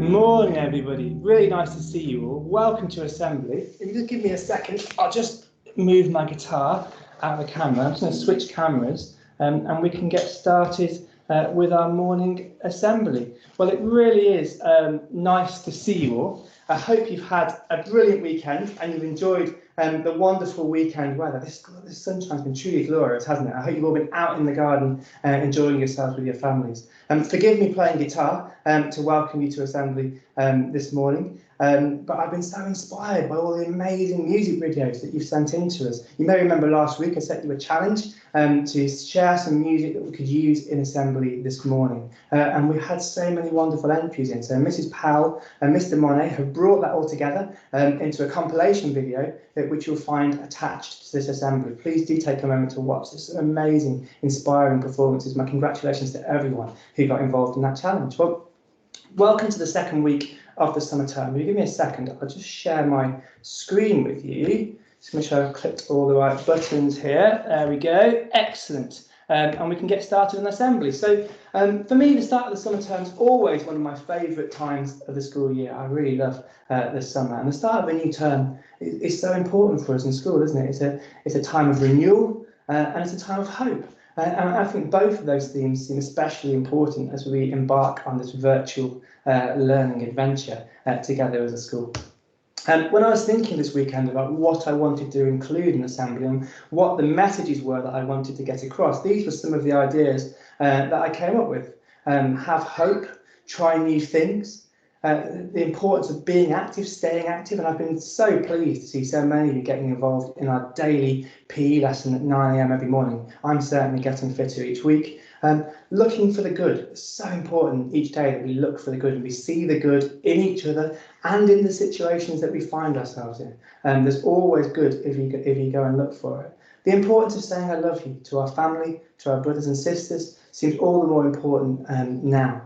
Morning, everybody. Really nice to see you all. Welcome to Assembly. If you just give me a second, I'll just move my guitar out of the camera. I'm just going to switch cameras and we can get started with our morning assembly. Well, it really is nice to see you all. I hope you've had a brilliant weekend and you've enjoyed the wonderful weekend weather. This sunshine's been truly glorious, hasn't it? I hope you've all been out in the garden enjoying yourselves with your families. Forgive me playing guitar to welcome you to Assembly this morning, but I've been so inspired by all the amazing music videos that you've sent in to us. You may remember last week I set you a challenge to share some music that we could use in Assembly this morning, and we had so many wonderful entries in. So Mrs. Powell and Mr. Monet have brought that all together into a compilation video which you'll find attached to this Assembly. Please do take a moment to watch this amazing, inspiring performances. My congratulations to everyone who got involved in that challenge. Well, welcome to the second week of the summer term. Will you give me a second? I'll just share my screen with you. Just make sure I've clicked all the right buttons here. There we go. Excellent. And we can get started on assembly. So for me, the start of the summer term is always one of my favourite times of the school year. I really love the summer. And the start of a new term is so important for us in school, isn't it? It's a time of renewal and it's a time of hope. And I think both of those themes seem especially important as we embark on this virtual learning adventure together as a school. And when I was thinking this weekend about what I wanted to include in Assembly and what the messages were that I wanted to get across, these were some of the ideas that I came up with. Have hope, try new things, the importance of being active, staying active, and I've been so pleased to see so many of you getting involved in our daily PE lesson at 9 AM every morning. I'm certainly getting fitter each week. Looking for the good. It's so important each day that we look for the good and we see the good in each other and in the situations that we find ourselves in. There's always good if you go and look for it. The importance of saying I love you to our family, to our brothers and sisters, seems all the more important now.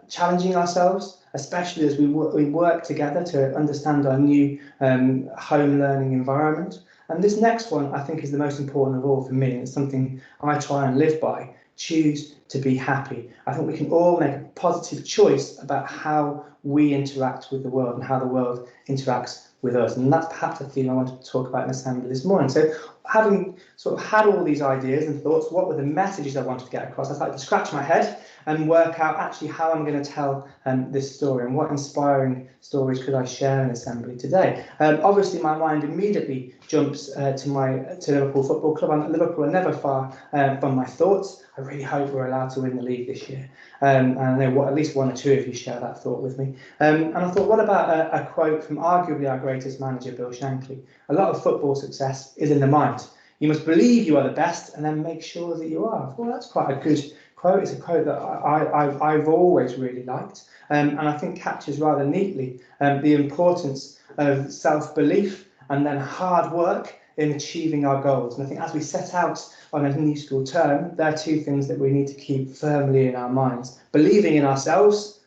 Challenging ourselves, especially as we work together to understand our new home learning environment. And this next one, I think, is the most important of all for me. It's something I try and live by. Choose to be happy. I think we can all make a positive choice about how we interact with the world and how the world interacts with us. And that's perhaps the theme I wanted to talk about in Assembly this morning. So having sort of had all these ideas and thoughts, what were the messages I wanted to get across? I started to scratch my head and work out actually how I'm going to tell this story and what inspiring stories could I share in Assembly today. Obviously, my mind immediately jumps to Liverpool Football Club. And Liverpool are never far from my thoughts. I really hope we're allowed to win the league this year. And I know at least one or two of you share that thought with me. And I thought, what about a quote from arguably our greatest manager, Bill Shankly? A lot of football success is in the mind. You must believe you are the best and then make sure that you are. Well, that's quite a good quote. It's a quote that I've always really liked and I think captures rather neatly the importance of self-belief and then hard work in achieving our goals. And I think as we set out on a new school term, there are two things that we need to keep firmly in our minds. Believing in ourselves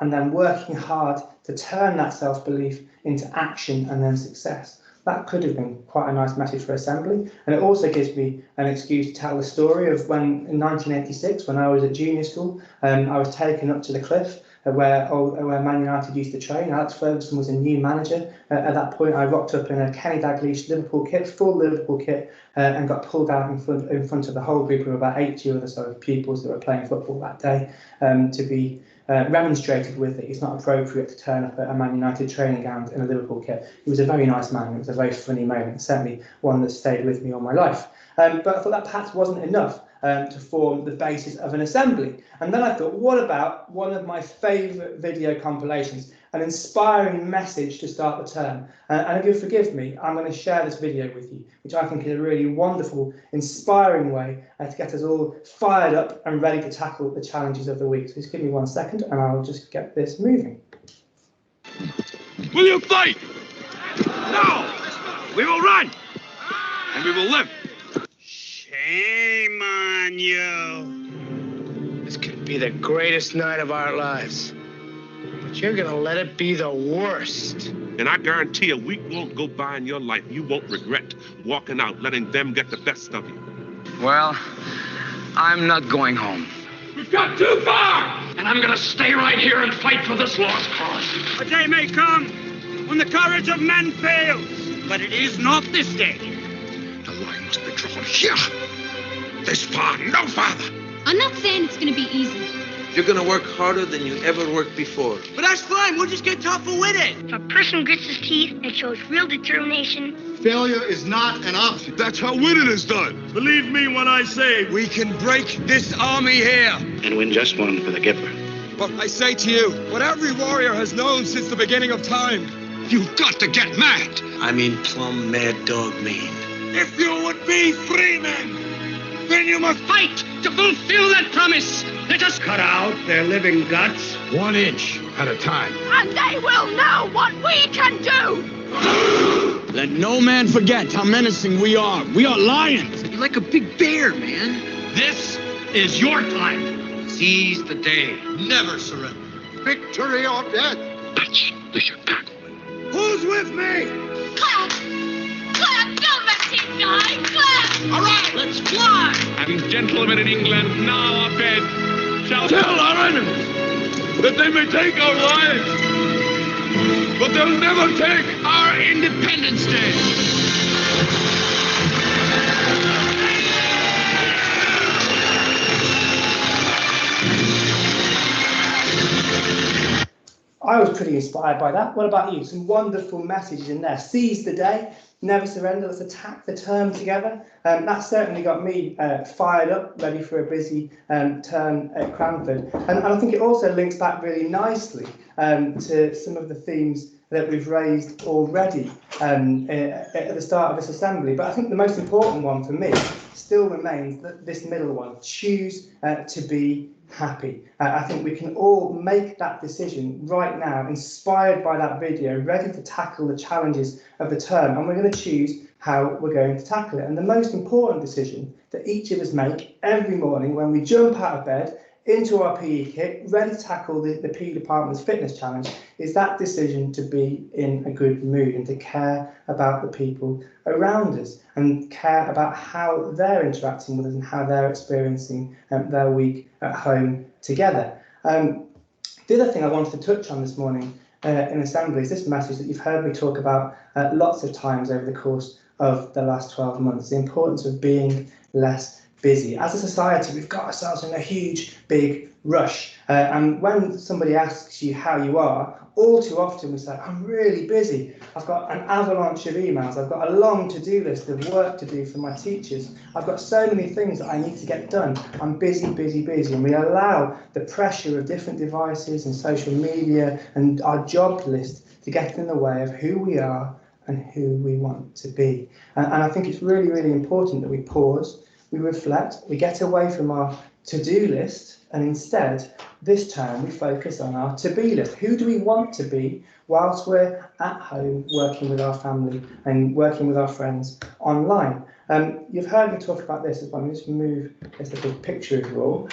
and then working hard to turn that self-belief into action and then success. That could have been quite a nice message for Assembly. And it also gives me an excuse to tell the story of when in 1986, when I was at junior school, I was taken up to the cliff where Man United used to train. Alex Ferguson was a new manager. At that point, I rocked up in a Kenny Dalglish Liverpool kit, full Liverpool kit, and got pulled out in front of the whole group of about 80 other sort of pupils that were playing football that day to be remonstrated with that it's not appropriate to turn up at a Man United training ground in a Liverpool kit. He was a very nice man. It was a very funny moment, certainly one that stayed with me all my life. But I thought that perhaps wasn't enough to form the basis of an assembly. And then I thought, what about one of my favourite video compilations, an inspiring message to start the term? And if you'll forgive me, I'm going to share this video with you, which I think is a really wonderful, inspiring way to get us all fired up and ready to tackle the challenges of the week. So just give me 1 second and I'll just get this moving. Will you fight? No! We will run! And we will live! Shame on you. This could be the greatest night of our lives. But you're gonna let it be the worst. And I guarantee a week won't go by in your life you won't regret walking out, letting them get the best of you. Well, I'm not going home. We've got too far! And I'm gonna stay right here and fight for this lost cause. A day may come when the courage of men fails, but it is not this day. The line must be drawn here. This far, no farther. I'm not saying it's gonna be easy. You're gonna work harder than you ever worked before. But that's fine, we'll just get tougher with it. If a person grits his teeth and shows real determination, Failure is not an option. That's how winning is done. Believe me when I say we can break this army here. And win just one for the Gipper. But I say to you, what every warrior has known since the beginning of time, you've got to get mad. I mean plumb mad dog mean. If you would be free men, then you must Fight to fulfill that promise. Let us cut out their living guts. 1 inch at a time. And they will know what we can do! Let no man forget how menacing we are. We are lions. You're like a big bear, man. This is your time. Seize the day. Never surrender. Victory or death. That's the Chicago. Who's with me? Clap! Clap! Don't let him die! Clap! All right, let's fly. And gentlemen in England now abed shall tell our enemies that they may take our lives, but they'll never take our Independence Day. I was pretty inspired by that. What about you? Some wonderful messages in there. Seize the day, never surrender, let's attack the term together. That certainly got me fired up, ready for a busy term at Cranford. And I think it also links back really nicely to some of the themes that we've raised already at the start of this assembly. But I think the most important one for me still remains this middle one, choose to be happy. I think we can all make that decision right now, inspired by that video, ready to tackle the challenges of the term, and we're going to choose how we're going to tackle it. And the most important decision that each of us make every morning when we jump out of bed into our PE kit, ready to tackle the PE department's fitness challenge, is that decision to be in a good mood and to care about the people around us and care about how they're interacting with us and how they're experiencing their week at home together. The other thing I wanted to touch on this morning in assembly is this message that you've heard me talk about lots of times over the course of the last 12 months, the importance of being less busy. As a society, we've got ourselves in a huge, big rush. And when somebody asks you how you are, all too often we say, I'm really busy. I've got an avalanche of emails. I've got a long to-do list of work to do for my teachers. I've got so many things that I need to get done. I'm busy, busy, busy. And we allow the pressure of different devices and social media and our job list to get in the way of who we are and who we want to be. And I think it's really, really important that we pause, we reflect, we get away from our to-do list, and instead, this term, we focus on our to-be list. Who do we want to be whilst we're at home working with our family and working with our friends online? You've heard me talk about this as well. Let me just move this little picture of you all.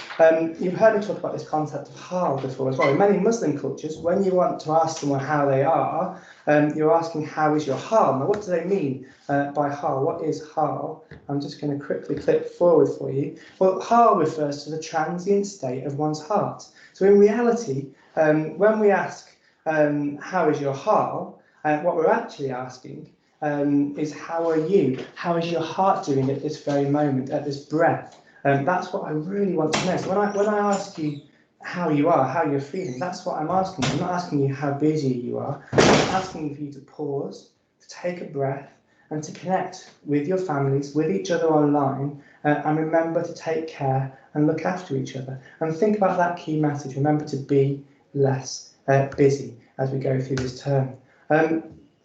You've heard me talk about this concept of hal before as well. In many Muslim cultures, when you want to ask someone how they are, you're asking, how is your hal? Now, what do they mean by hal? What is hal? I'm just going to quickly click forward for you. Well, hal refers to the transient state of one's heart. So in reality, when we ask, how is your hal? What we're actually asking is, how are you? How is your heart doing at this very moment, at this breath? That's what I really want to know. So when I ask you how you are, how you're feeling, that's what I'm asking you. I'm not asking you how busy you are. I'm asking for you to pause, to take a breath, and to connect with your families, with each other online, and remember to take care and look after each other. And think about that key message. Remember to be less busy as we go through this term.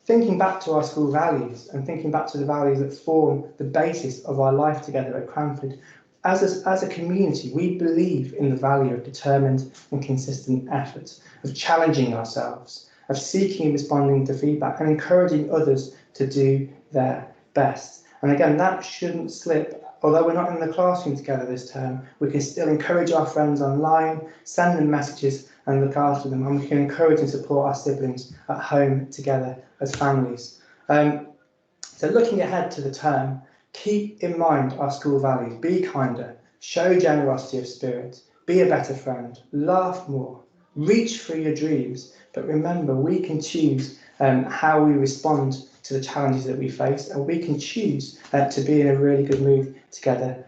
Thinking back to our school values and thinking back to the values that form the basis of our life together at Cranford, as a community, we believe in the value of determined and consistent effort, of challenging ourselves, of seeking and responding to feedback and encouraging others to do their best. And again, that shouldn't slip. Although we're not in the classroom together this term, we can still encourage our friends online, send them messages and look after them, and we can encourage and support our siblings at home together as families. So looking ahead to the term, keep in mind our school values. Be kinder, show generosity of spirit, be a better friend, laugh more, reach for your dreams. But remember, we can choose how we respond to the challenges that we face, and we can choose to be in a really good mood together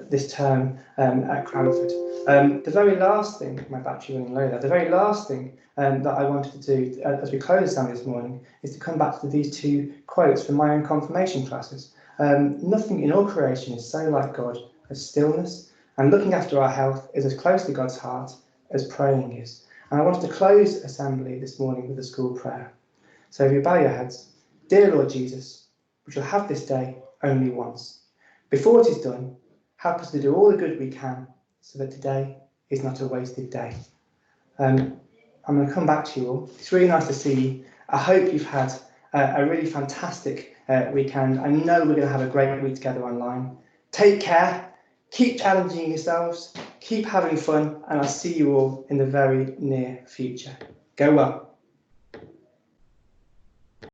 this term at Cranford. The very last thing, my battery running low there, the very last thing that I wanted to do as we close the assembly this morning is to come back to these two quotes from my own confirmation classes. Nothing in all creation is so like God as stillness, and looking after our health is as close to God's heart as praying is. And I wanted to close assembly this morning with a school prayer. So if you bow your heads, dear Lord Jesus, we shall have this day only once. Before it is done, help us to do all the good we can so that today is not a wasted day. I'm going to come back to you all. It's really nice to see you. I hope you've had a really fantastic weekend. I know we're going to have a great week together online. Take care, keep challenging yourselves, keep having fun, and I'll see you all in the very near future. Go well.